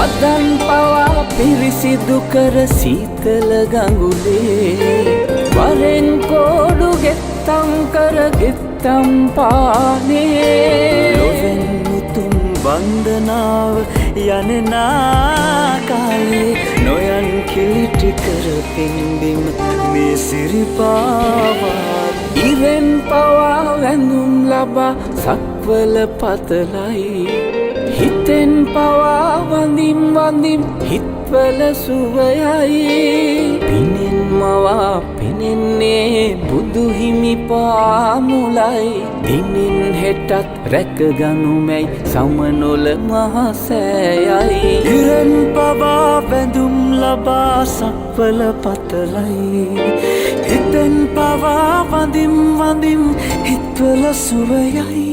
වදන් පවා පිරිසිදු කර සීතල ගඟුලේ වරෙන් කෝඩු ගෙත්තම් කර ගෙත්තම් පානේ ලොවෙන් උතුම් වන්දනාව යනනා කාලේ නොයන් කිලිටි කර පින්බිම මේ සිරිපාවා ඉරෙන් පවා වැඳුම් ලබා සක්වල පතලයි හිතෙන් පවා වඳිම් වඳිම් හිත්වල සුවයයි පිනෙන් මවා පෙනෙන්නේ බුදු හිමි පාමුලයි දිනෙන් හෙටත් රැකගනුමැයි සමනොල මහසෑයයි ඉරෙන් පවා වැඳුම් ලබා සක්වල පතලයි හිතෙන් පවා වඳිම් වඳිම් හිත්වල සුවයයි